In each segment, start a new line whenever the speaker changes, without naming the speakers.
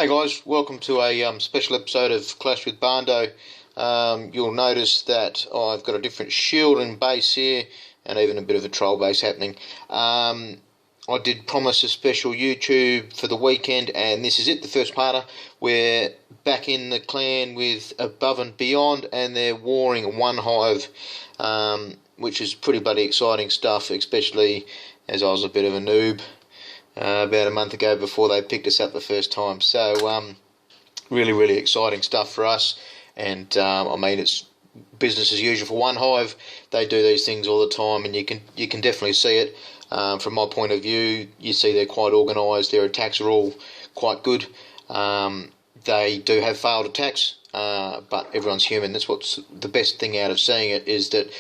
Hey guys, welcome to a special episode of Clash with Barndo. You'll notice that I've got a different shield and base here, and even a bit of a troll base happening. I did promise a special YouTube for the weekend, and this is it, the first parter. We're back in the clan with Above and Beyond, and they're warring OneHive, which is pretty bloody exciting stuff, especially as I was a bit of a noob about a month ago before they picked us up the first time. So really exciting stuff for us, and I mean, it's business as usual for OneHive. They do these things all the time, and you can definitely see it. From my point of view, you see they're quite organised. Their attacks are all quite good. They do have failed attacks, but everyone's human. That's what's the best thing out of seeing it, is that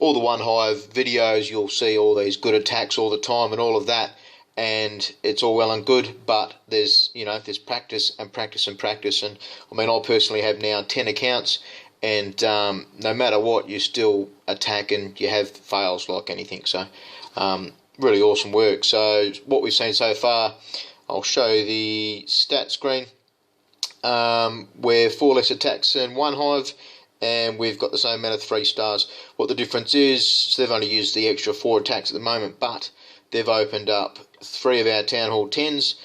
all the OneHive videos, you'll see all these good attacks all the time and all of that, and it's all well and good, but there's practice and practice and practice. And I mean, I personally have now 10 accounts, and no matter what, you still attack and you have fails like anything. So really awesome work. So what we've seen so far, I'll show you the stat screen. We're 4 less attacks than OneHive, and we've got the same amount of 3 stars. What the difference is, so they've only used the extra 4 attacks at the moment, but they've opened up 3 of our Town Hall 10s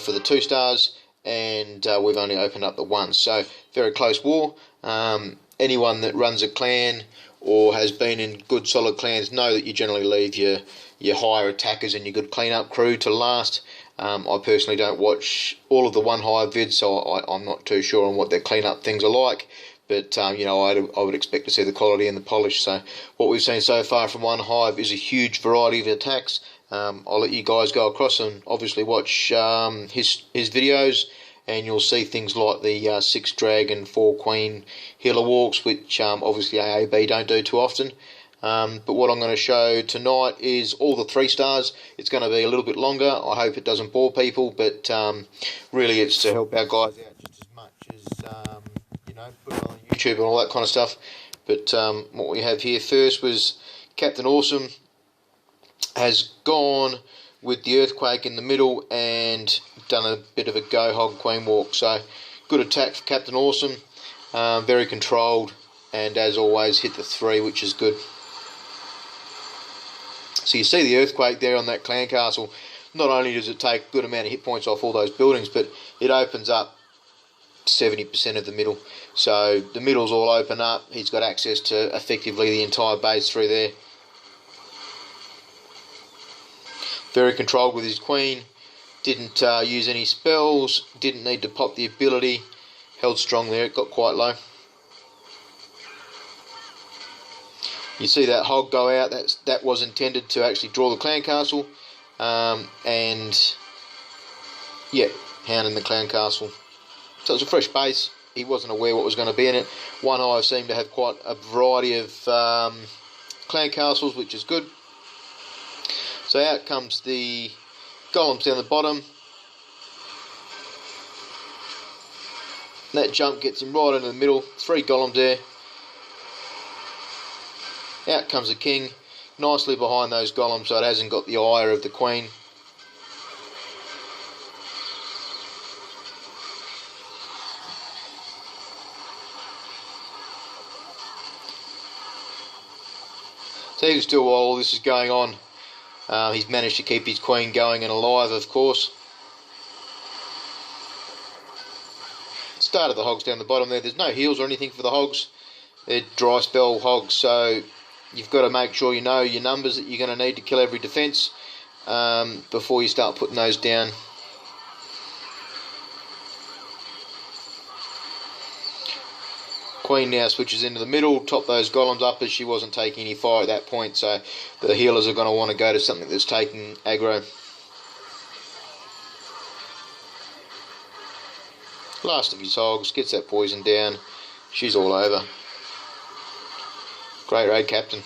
for the 2 stars, and we've only opened up the 1. So very close war. Anyone that runs a clan or has been in good solid clans know that you generally leave your higher attackers and your good clean-up crew to last. I personally don't watch all of the OneHive vids, so I'm not too sure on what their clean-up things are like. But I would expect to see the quality and the polish. So what we've seen so far from OneHive is a huge variety of attacks. I'll let you guys go across and obviously watch his videos, and you'll see things like the 6 dragon 4 queen healer walks, which obviously AAB don't do too often. But what I'm going to show tonight is all the 3 stars. It's going to be a little bit longer. I hope it doesn't bore people, but really it's to help our guys out just as much as put it on YouTube and all that kind of stuff. But what we have here first was Captain Awesome has gone with the earthquake in the middle and done a bit of a GoHog queen walk. So good attack for Captain Awesome, very controlled, and as always hit the 3, which is good. So you see the earthquake there on that clan castle. Not only does it take a good amount of hit points off all those buildings, but it opens up 70% of the middle. So the middle's all open up. He's got access to effectively the entire base through there. Very controlled with his queen. Didn't use any spells. Didn't need to pop the ability. Held strong there. It got quite low. You see that hog go out. That was intended to actually draw the clan castle. And yeah, hounding the clan castle. So it's a fresh base. He wasn't aware what was going to be in it. OneHive seemed to have quite a variety of clan castles, which is good. So out comes the golems down the bottom. That jump gets him right into the middle. 3 golems there. Out comes the king, nicely behind those golems, so it hasn't got the ire of the queen. So even still, while all this is going on, he's managed to keep his queen going and alive, of course. Started the hogs down the bottom there. There's no heals or anything for the hogs. They're dry spell hogs, so you've got to make sure you know your numbers that you're going to need to kill every defence before you start putting those down. Queen now switches into the middle, top those golems up, as she wasn't taking any fire at that point, so the healers are going to want to go to something that's taking aggro. Last of his hogs, gets that poison down, she's all over. Great raid, Captain.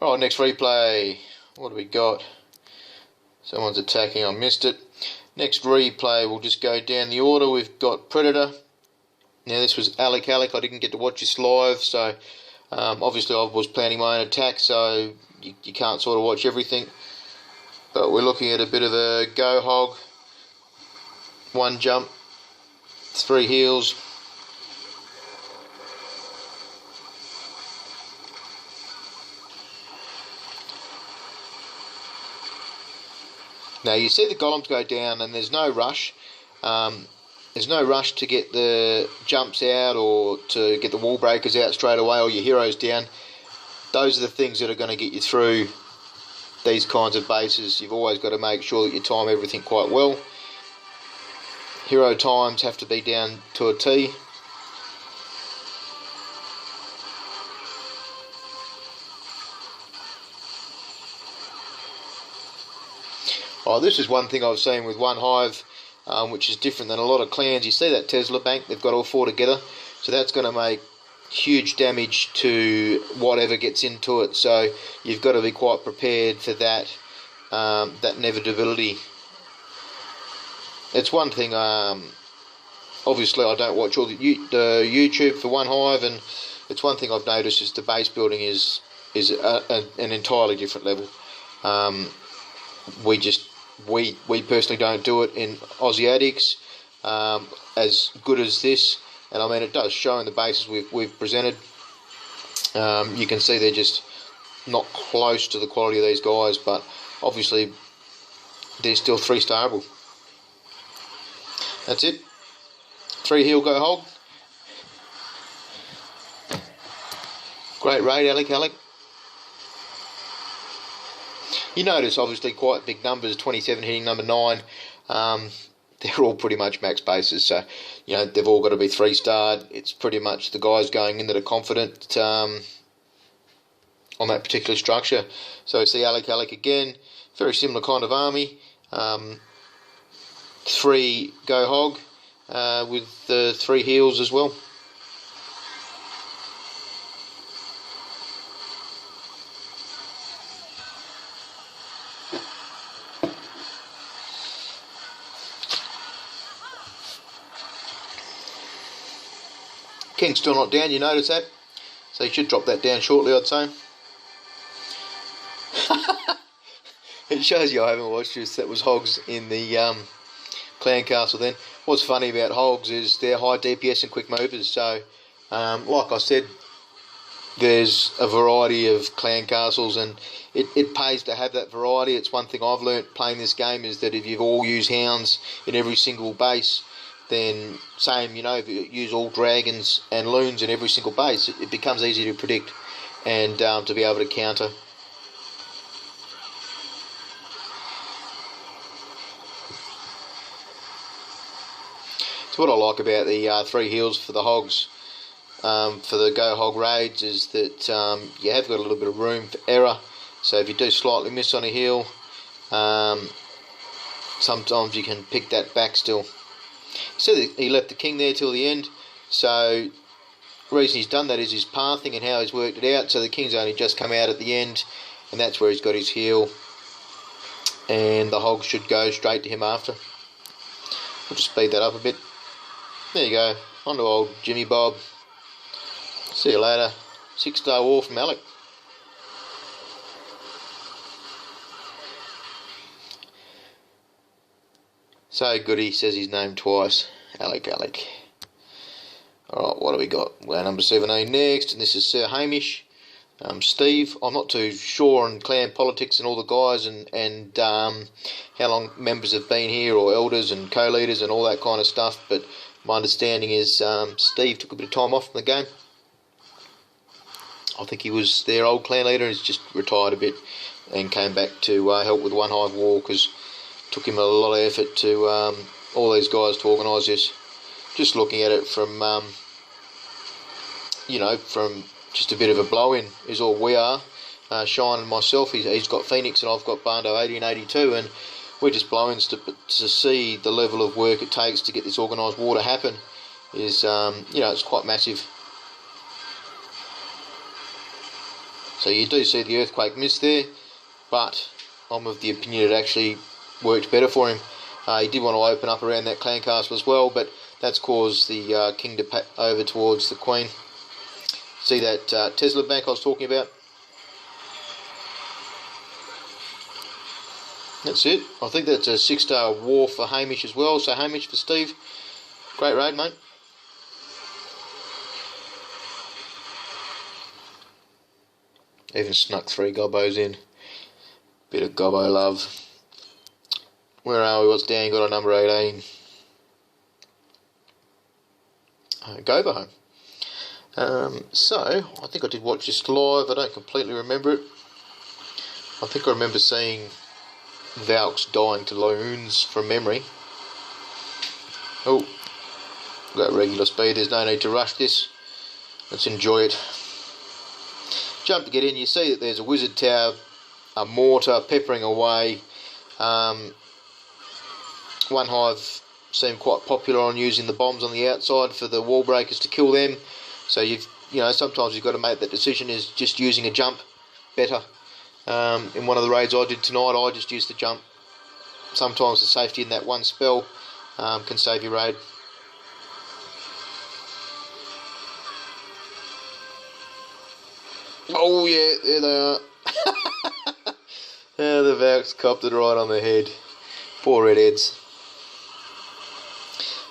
Right, next replay. What do we got? Someone's attacking, I missed it. Next replay, we'll just go down the order. We've got Predator, Now this was Alec. I didn't get to watch this live, so obviously I was planning my own attack, so you can't sort of watch everything. But we're looking at a bit of a GoHog, 1 jump, 3 heels. Now you see the golems go down, and there's no rush. There's no rush to get the jumps out or to get the wall breakers out straight away or your heroes down. Those are the things that are going to get you through these kinds of bases. You've always got to make sure that you time everything quite well. Hero times have to be down to a T. Oh, this is one thing I've seen with OneHive, which is different than a lot of clans. You see that Tesla bank, they've got all 4 together, so that's going to make huge damage to whatever gets into it, so you've got to be quite prepared for that that inevitability. It's one thing, obviously I don't watch all the YouTube for OneHive, and it's one thing I've noticed is the base building is an entirely different level. We personally don't do it in Asiatics as good as this, and I mean it does show in the bases we've presented. You can see they're just not close to the quality of these guys, but obviously they're still 3-starable. That's it. 3 heel GoHog. Great raid, Alec. You notice obviously quite big numbers, 27 hitting number 9. They're all pretty much max bases, so you know they've all got to be 3-starred. It's pretty much the guys going in that are confident on that particular structure. So see Alec again, very similar kind of army. 3 GoHog with the 3 heels as well. King's still not down, you notice that? So you should drop that down shortly, I'd say. It shows you I haven't watched this. That was Hogs in the clan castle then. What's funny about Hogs is they're high DPS and quick movers, so like I said, there's a variety of clan castles, and it pays to have that variety. It's one thing I've learnt playing this game, is that if you've all used hounds in every single base, then same, you know, if you use all dragons and loons in every single base, it becomes easy to predict and to be able to counter. So what I like about the 3 heels for the hogs, for the GoHog raids, is that you have got a little bit of room for error. So if you do slightly miss on a heel, sometimes you can pick that back still. So he left the king there till the end, so the reason he's done that is his pathing and how he's worked it out. So the king's only just come out at the end, and that's where he's got his heel, and the hog should go straight to him after. We'll just speed that up a bit. There you go, on to old Jimmy Bob. See you later. 6-star war from Alec. So good he says his name twice. Alec. Alright, what do we got? We're number 17 next, and this is Sir Hamish. Steve, I'm not too sure on clan politics and all the guys and how long members have been here, or elders and co-leaders and all that kind of stuff, but my understanding is Steve took a bit of time off from the game. I think he was their old clan leader and he's just retired a bit and came back to help with OneHive War, because it took him a lot of effort to all these guys to organise this. Just looking at it from you know, from just a bit of a blow-in is all we are. Shine and myself, he's got Phoenix and I've got Barndo 1882, and we're just blow-ins to see the level of work it takes to get this organised war to happen. Is you know, it's quite massive. So you do see the earthquake miss there, but I'm of the opinion it actually worked better for him. He did want to open up around that clan castle as well, but That's caused the king to pack over towards the queen. See that Tesla bank I was talking about? That's it. I think that's a 6-star war for Hamish as well. So Hamish for Steve. Great raid, mate. Even snuck 3 gobbos in. Bit of gobbo love. Where are we? What's down? Got a number 18. GoHog. So, I think I did watch this live. I don't completely remember it. I think I remember seeing Valks dying to loons from memory. Oh, got regular speed. There's no need to rush this. Let's enjoy it. Jump to get in. You see that there's a wizard tower, a mortar peppering away. OneHive seem quite popular on using the bombs on the outside for the wall breakers to kill them. So sometimes you've got to make that decision. Is just using a jump better? In one of the raids I did tonight, I just used the jump. Sometimes the safety in that one spell can save your raid. Oh yeah, there they are. Yeah, the Valks copped it right on the head. Poor redheads.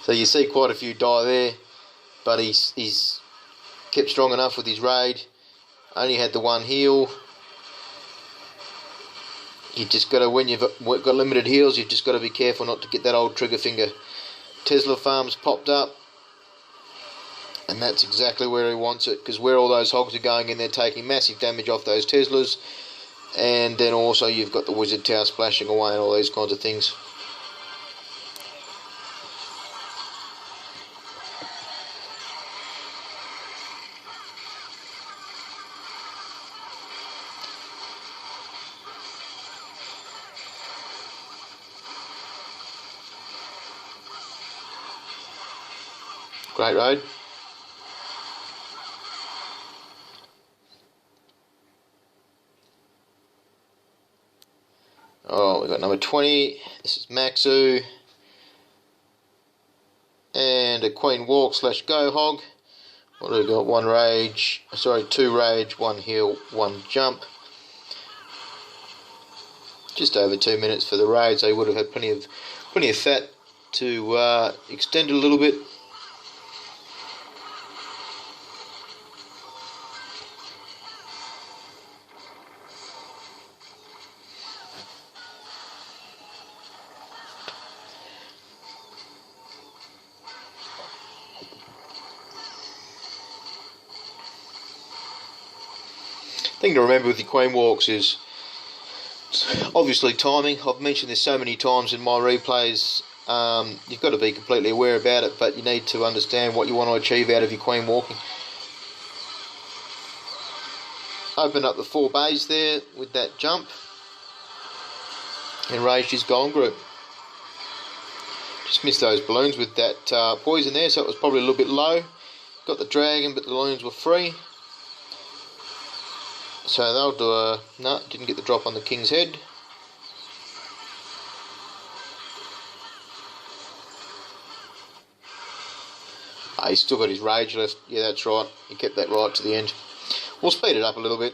So you see quite a few die there, but he's kept strong enough with his raid. Only had the 1 heal. You just got to, when you've got limited heals, you've just got to be careful not to get that old trigger finger. Tesla farms popped up, and that's exactly where he wants it, because where all those hogs are going in, they're taking massive damage off those Teslas, and then also you've got the wizard tower splashing away and all these kinds of things. Great raid. Oh, we've got number 20. This is Maxu. And a Queen Walk / GoHog. What do we got? 1 rage. Sorry, 2 rage, 1 heal, 1 jump. Just over 2 minutes for the raid, so he would have had plenty of fat to extend it a little bit. Thing to remember with your Queen Walks is obviously timing. I've mentioned this so many times in my replays. You've got to be completely aware about it, but you need to understand what you want to achieve out of your Queen Walking. Opened up the 4 bays there with that jump and raised his golem group. Just missed those balloons with that poison there, so it was probably a little bit low. Got the dragon, but the balloons were free. So they'll do a... No, didn't get the drop on the king's head. He's still got his rage left. Yeah, that's right. He kept that right to the end. We'll speed it up a little bit.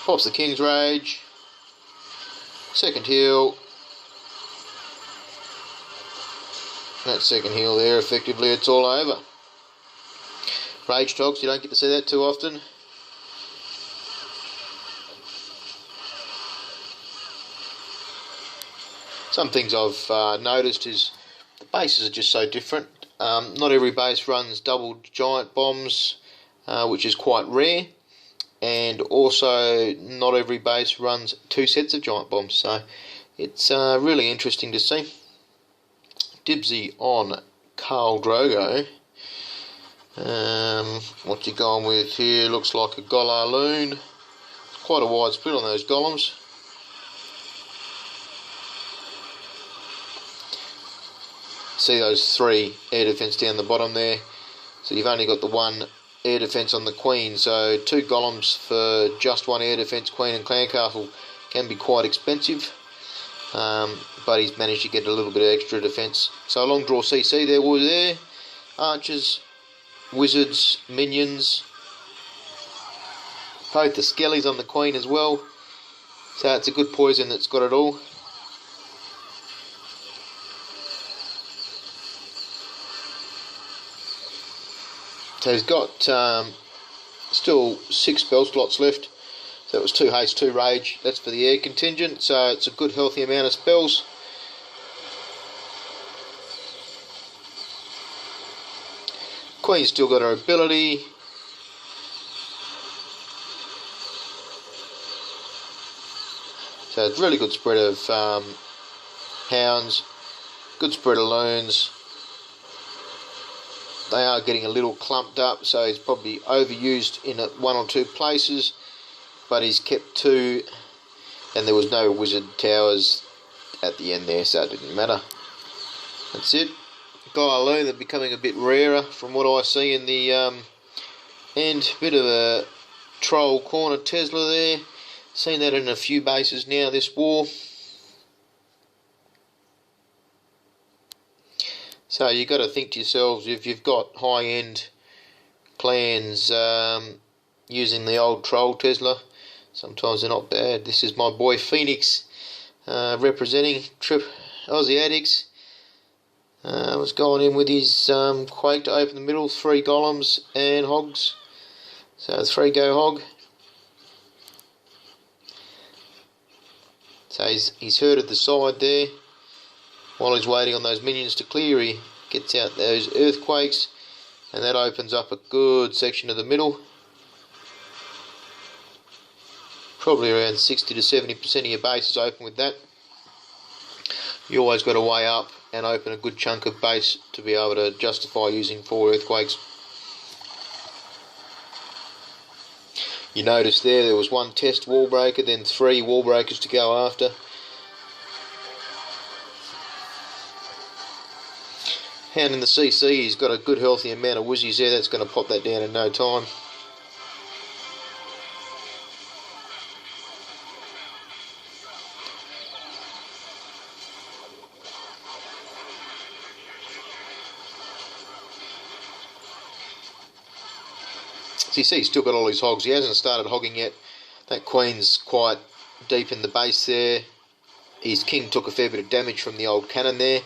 Pops the king's rage. Second heal. That second heal there, effectively it's all over. Rage dogs, you don't get to see that too often. Some things I've noticed is the bases are just so different. Not every base runs double giant bombs, which is quite rare, and also not every base runs 2 sets of giant bombs, so it's really interesting to see. Dibsy on Carl Drogo. What's he going with here? Looks like a Golaloon. It's quite a wide split on those golems. See those 3 air defense down the bottom there. So you've only got the 1 air defense on the queen. So 2 golems for just 1 air defense queen and clan castle can be quite expensive. but he's managed to get a little bit of extra defence. So a long draw CC there was there. Archers, wizards, minions. Both the skellies on the queen as well. So it's a good poison that's got it all. So he's got still 6 spell slots left. So it was 2 haste, 2 rage. That's for the air contingent. So it's a good healthy amount of spells. Queen's still got her ability. So it's a really good spread of hounds, good spread of loons. They are getting a little clumped up, so he's probably overused in 1 or 2 places, but he's kept 2, and there was no wizard towers at the end there, so it didn't matter. That's it. Guy loon, they're becoming a bit rarer from what I see in the end. Bit of a troll corner Tesla there. Seen that in a few bases now this war. So you've got to think to yourselves, if you've got high-end clans using the old troll Tesla, sometimes they're not bad. This is my boy Phoenix representing Trip Aussie Addicts. Was going in with his Quake to open the middle, 3 golems and hogs. So 3 GoHog. So he's herded the side there. While he's waiting on those minions to clear, he gets out those earthquakes, and that opens up a good section of the middle. Probably around 60 to 70% of your base is open with that. You always got to weigh up and open a good chunk of base to be able to justify using 4 earthquakes. You notice there was 1 test wall breaker, then 3 wall breakers to go after. Hound in the CC, he's got a good healthy amount of wizzies there, that's going to pop that down in no time. So you see he's still got all his hogs. He hasn't started hogging yet. That queen's quite deep in the base there. His king took a fair bit of damage from the old cannon there.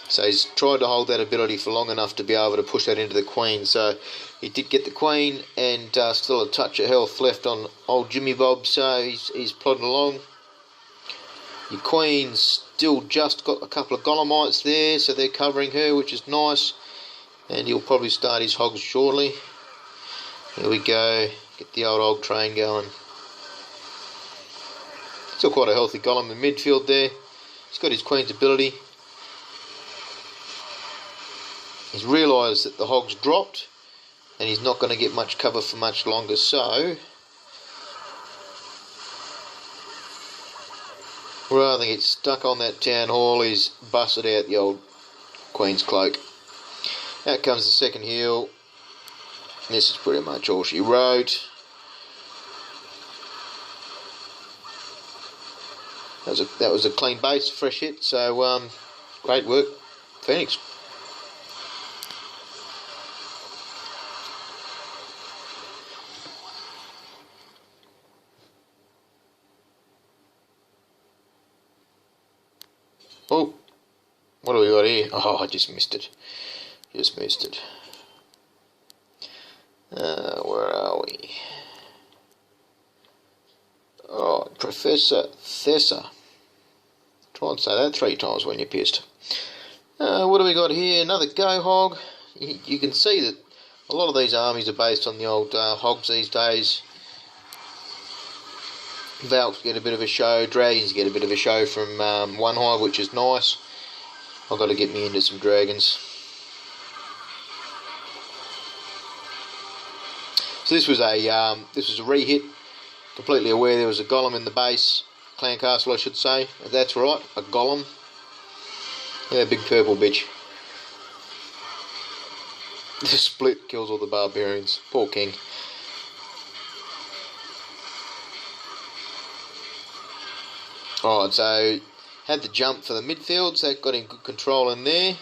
So he's tried to hold that ability for long enough to be able to push that into the queen. So he did get the queen, and still a touch of health left on old Jimmy Bob. So he's plodding along. Your queen's still just got a couple of golemites there, so they're covering her, which is nice. And he'll probably start his hogs shortly. Here we go, get the old train going. Still quite a healthy golem in midfield there. He's got his queen's ability. He's realised that the hog's dropped, and he's not going to get much cover for much longer, so rather than get stuck on that town hall, he's busted out the old queen's cloak. Out comes the second heel. This is pretty much all she wrote. That was a clean base, fresh hit. So great work, Phoenix. Oh, what do we got here? Oh, I just missed it. Just missed it. Where are we? Oh, Professor Thessa. Try and say that 3 times when you're pissed. What do we got here? Another GoHog. You can see that a lot of these armies are based on the old hogs these days. Valks get a bit of a show. Dragons get a bit of a show from OneHive, which is nice. I've got to get me into some dragons. So this was a re-hit. Completely aware there was a golem in the base, clan castle I should say. That's right, a golem. Yeah, big purple bitch. The split kills all the barbarians. Poor king. Alright, so Had the jump for the midfield, so that got him good control in there.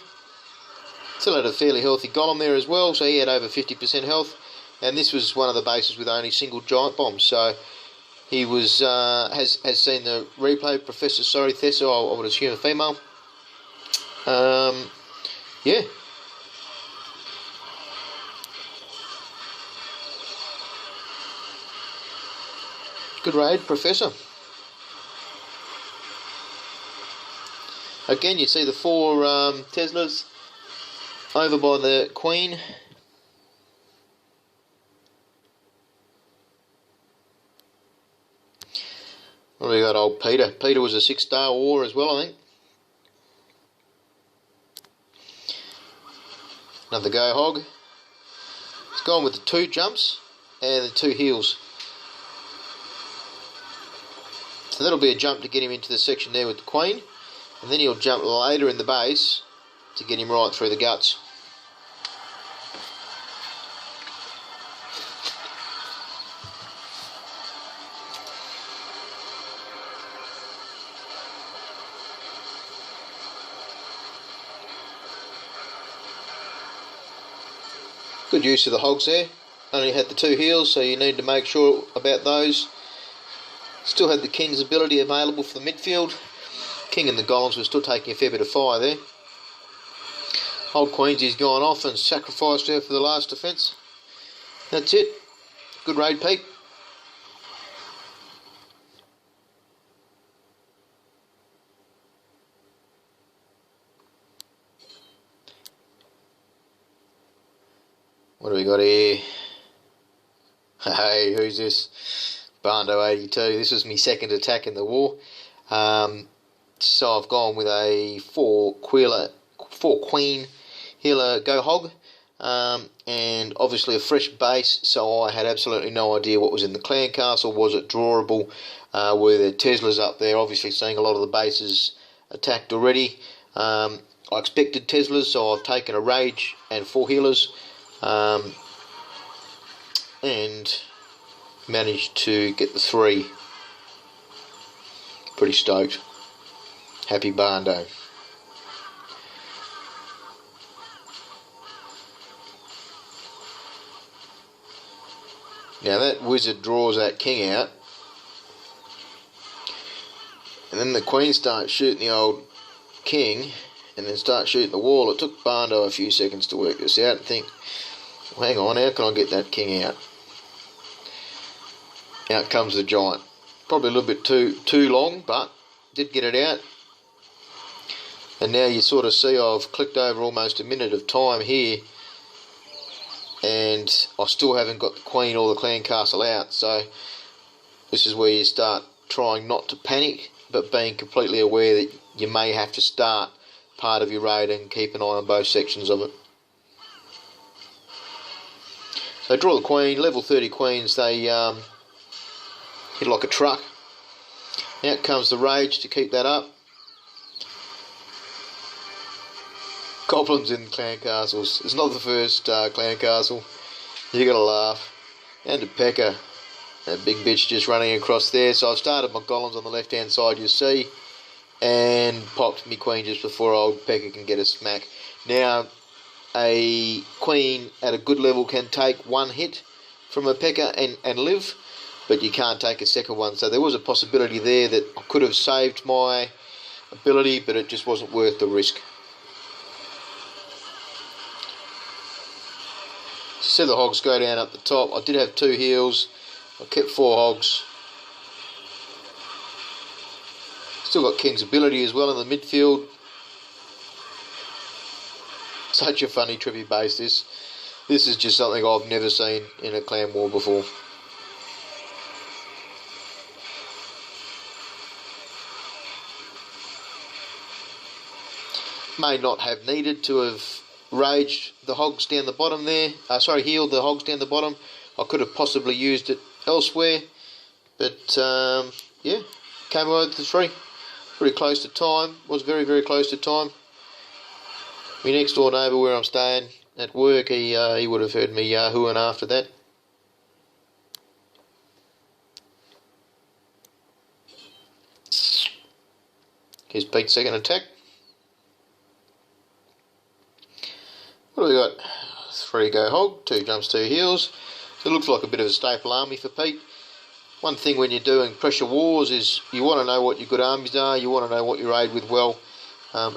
Still had a fairly healthy golem there as well, so he had over 50% health. And this was one of the bases with only single giant bombs, so he was has seen the replay. Professor Thessa, I would assume a female. Yeah. Good raid, Professor. Again, you see the 4 Teslas over by the Queen. What have we got? Old Peter. Peter was a 6-star war as well, I think. Another GoHog. He's gone with the 2 jumps and the 2 heals. So that'll be a jump to get him into the section there with the Queen. And then he'll jump later in the base to get him right through the guts. Good use of the hogs there. Only had the 2 heals, so you need to make sure about those. Still had the King's ability available for the midfield. King and the golems were still taking a fair bit of fire there. Old Queensy's gone off and sacrificed her for the last defence. That's it. Good raid, Pete. What do we got here? Hey, who's this? Barndo 82. This was my second attack in the war. So I've gone with a 4 Queen healer GoHog. And obviously a fresh base, so I had absolutely no idea what was in the clan castle. Was it drawable? Were there Teslas up there? Obviously seeing a lot of the bases attacked already. I expected Teslas, so I've taken a Rage and 4 healers. And managed to get the 3. Pretty stoked. Happy Barndo. Now that wizard draws that king out, and then the queen starts shooting the old king, and then starts shooting the wall. It took Barndo a few seconds to work this out and think, well, hang on, how can I get that king out? Out comes the giant. Probably a little bit too long, but did get it out. And now you sort of see I've clicked over almost a minute of time here, and I still haven't got the queen or the clan castle out. So this is where you start trying not to panic, but being completely aware that you may have to start part of your raid and keep an eye on both sections of it. So draw the queen. Level 30 queens, they hit like a truck. Out comes the rage to keep that up. Goblins in clan castles. It's not the first clan castle. You gotta laugh. And a P.E.K.K.A. That big bitch just running across there. So I've started my golems on the left hand side, you see, and popped me queen just before old P.E.K.K.A. can get a smack. Now a queen at a good level can take 1 hit from a P.E.K.K.A. and live, but you can't take a second one. So there was a possibility there that I could have saved my ability, but it just wasn't worth the risk. See the hogs go down up the top. I did have 2 heals. I kept 4 hogs. Still got King's ability as well in the midfield. Such a funny, trippy base this. This is just something I've never seen in a clan war before. May not have needed to have raged the hogs down the bottom there. Healed the hogs down the bottom. I could have possibly used it elsewhere. But, yeah, came away with the 3. Pretty close to time. Was very, very close to time. My next door neighbour where I'm staying at work, he would have heard me yahooing after that. Here's Pete's second attack. What do we got? 3 GoHog, 2 jumps, 2 heals. So it looks like a bit of a staple army for Pete. One thing when you're doing pressure wars is you want to know what your good armies are, you want to know what you raid with well.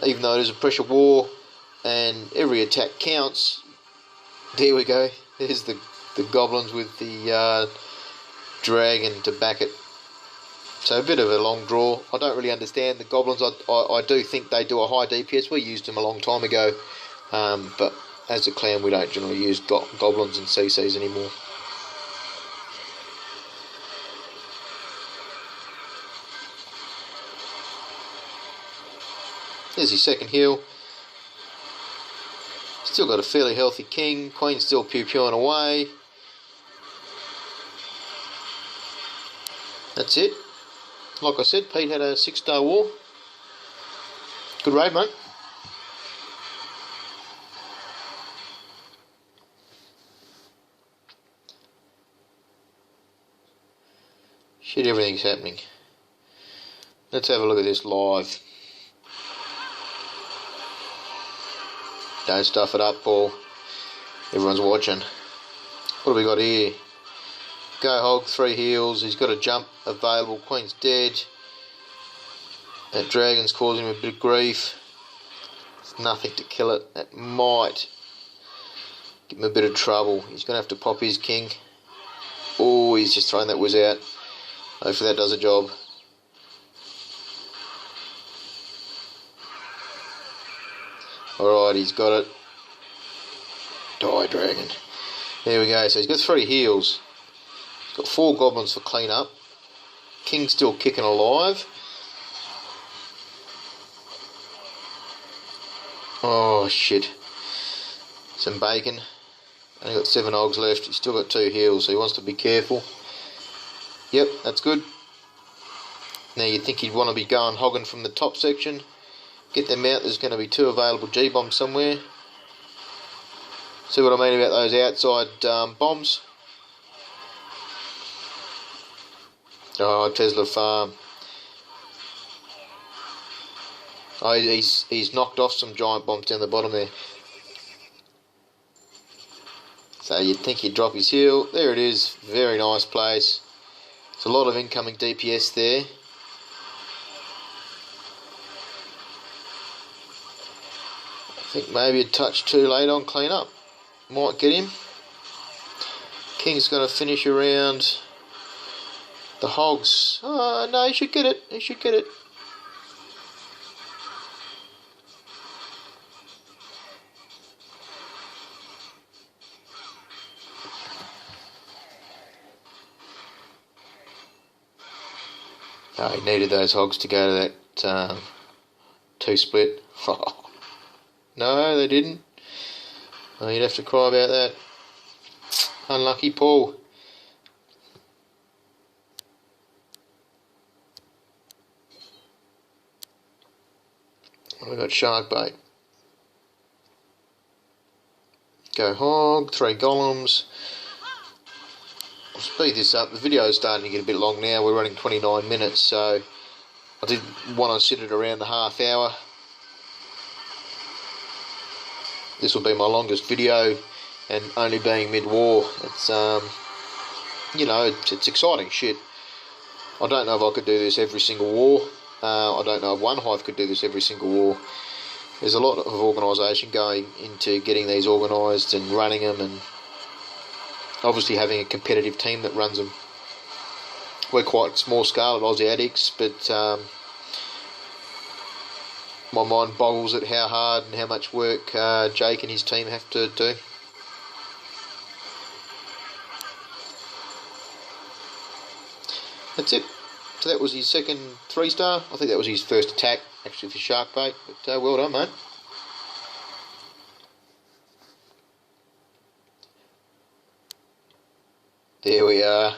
Even though it is a pressure war and every attack counts, there we go. There's the goblins with the dragon to back it. So a bit of a long draw. I don't really understand the goblins. I do think they do a high DPS. We used them a long time ago, but as a clan we don't generally use goblins and CCs anymore. There's his second heal. Still got a fairly healthy king. Queen's still pew-pewing away. That's it. Like I said, Pete had a 6-star war. Good raid, mate. Shit, everything's happening. Let's have a look at this live. Don't stuff it up, Paul. Everyone's watching. What do we got here? GoHog, 3 heals. He's got a jump available. Queen's dead. That dragon's causing him a bit of grief. There's nothing to kill it. That might give him a bit of trouble. He's going to have to pop his king. Oh, he's just thrown that whiz out. Hopefully that does a job. Alright, he's got it. Die, dragon. There we go. So he's got 3 heals. He's got 4 goblins for clean up. King's still kicking alive. Oh, shit. Some bacon. Only got 7 hogs left. He's still got 2 heals, so he wants to be careful. Yep, that's good. Now you'd think he'd want to be going hogging from the top section. Get them out. There's going to be 2 available G-bombs somewhere. See what I mean about those outside bombs? Oh, Tesla farm. Oh, he's knocked off some giant bombs down the bottom there. So you'd think he'd drop his heal. There it is. Very nice place. There's a lot of incoming DPS there. I think maybe a touch too late on clean up. Might get him. King's going to finish around the hogs. Oh, no, he should get it. He should get it. Oh, he needed those hogs to go to that 2-split. No, they didn't. Oh, you'd have to cry about that. Unlucky Paul. We've got shark bait. GoHog, 3 golems. I'll speed this up. The video is starting to get a bit long now. We're running 29 minutes, so I did want to sit it around the half hour. This will be my longest video, and only being mid-war, it's you know, it's exciting shit. I don't know if I could do this every single war. I don't know if OneHive could do this every single war. There's a lot of organisation going into getting these organised and running them, and obviously having a competitive team that runs them. We're quite small scale at Aussie Addicts, but my mind boggles at how hard and how much work Jake and his team have to do. That's it. So that was his second 3-star. I think that was his first attack, actually, for shark bait. But well done, mate. There we are.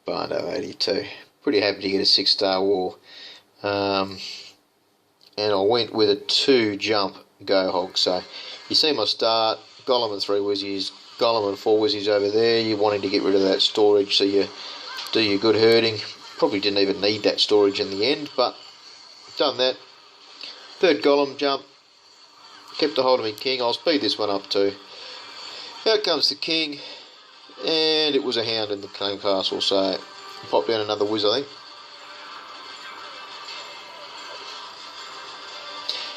Barndo 82. Pretty happy to get a 6-star war. And I went with a 2 jump GoHog. So you see my start, Golem and 3 Wizzies, Golem and 4 Wizzies over there. You're wanting to get rid of that storage, so you do your good herding. Probably didn't even need that storage in the end, but done that. Third golem jump. Kept a hold of me king. I'll speed this one up too. Out comes the king. And it was a hound in the claim castle, so pop down another whiz, I think.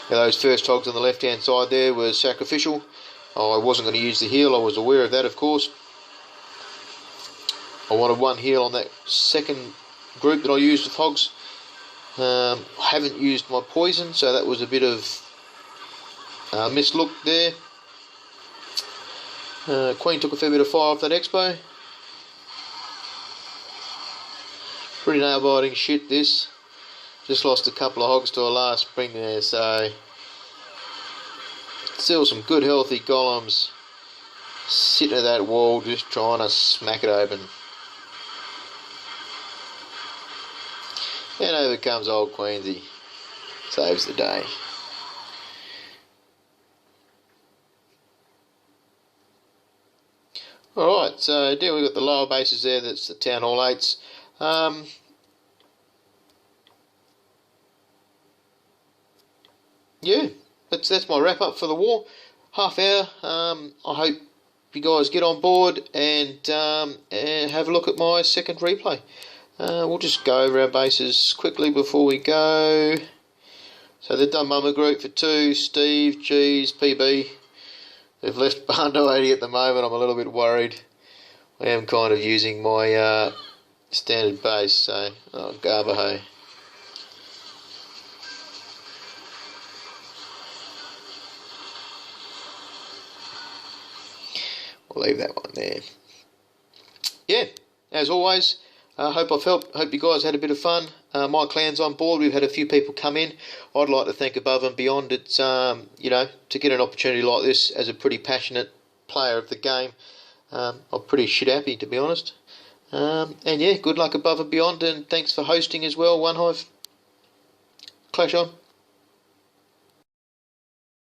Now those first hogs on the left hand side there were sacrificial. I wasn't going to use the heal, I was aware of that of course. I wanted one heal on that second group that I used of hogs. I haven't used my poison, so that was a bit of mislook there. Queen took a fair bit of fire off that expo. Pretty nail biting shit this. Just lost a couple of hogs to a last spring there, so still some good healthy golems sitting at that wall just trying to smack it open. And over comes old Queensy. Saves the day. Alright, so there we've got the lower bases there, that's the Town Hall 8s. Yeah, that's my wrap up for the war. Half hour. I hope you guys get on board and have a look at my second replay. We'll just go over our bases quickly before we go. So they've done Mama Group for 2, Steve, Cheese, PB. They've left Barndo 80 at the moment. I'm a little bit worried. I am kind of using my standard base, so Garbaho. We'll leave that one there. Yeah, as always, hope I've helped. Hope you guys had a bit of fun. My clan's on board. We've had a few people come in. I'd like to thank Above and Beyond. It's you know, to get an opportunity like this as a pretty passionate player of the game, I'm pretty shit happy, to be honest. And yeah, good luck Above and Beyond, and thanks for hosting as well, OneHive. Clash on.